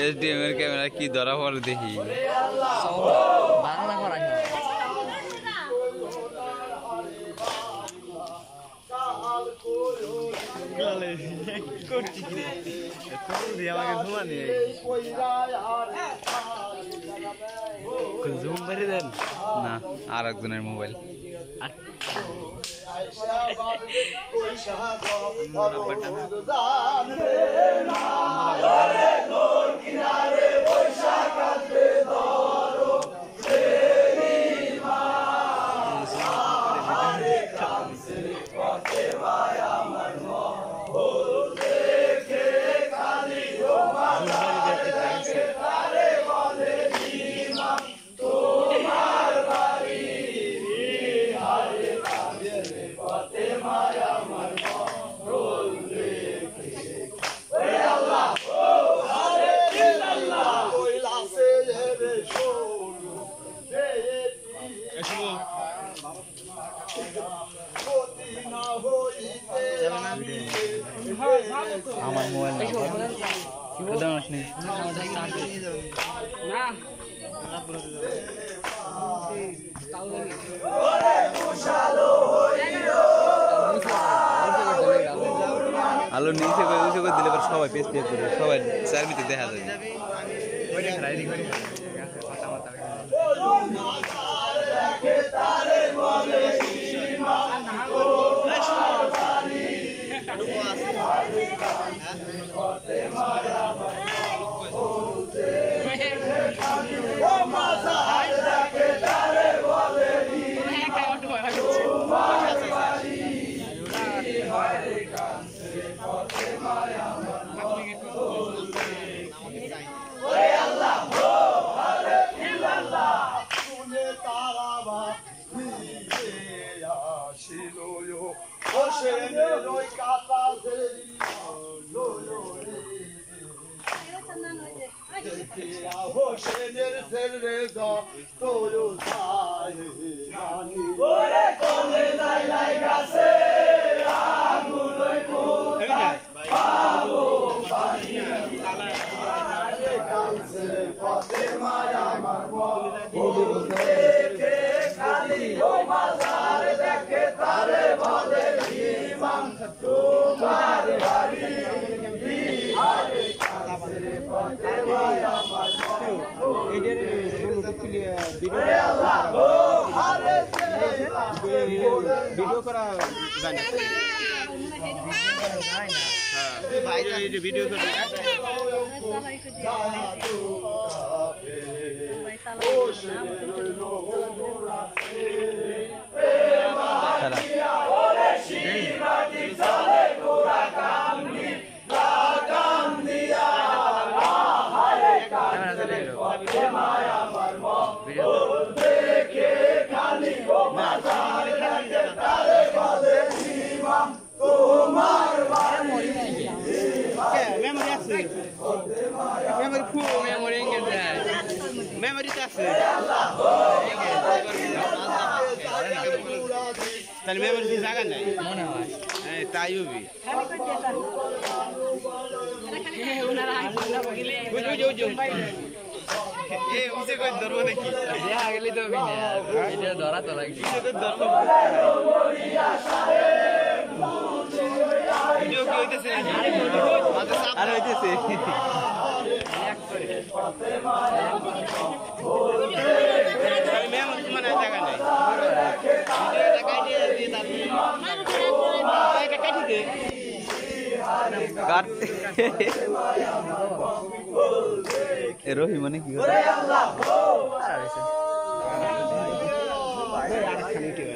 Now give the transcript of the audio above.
SDM এর camera কি ধরা পড়ে দেখি বাংলা করা জুম করে দেন না আর একজনের মোবাইল আমার মোবাইল আলো নিচে দিলে সবাই পেজ পেজ করে সবাই চারমিতে দেখা যাবে ভিডিও করা যায় না ভিডিও করে তাহলে মেমোরি জায়গা নাই মনে হয় তাই হবি ধরবো দেখি দেখা গেলি তো ধরা তো লাগবে ভিডিও কি হইতেছে আর হইতেছে মেমোরি মানে জায়গা নাই রহি মানে কি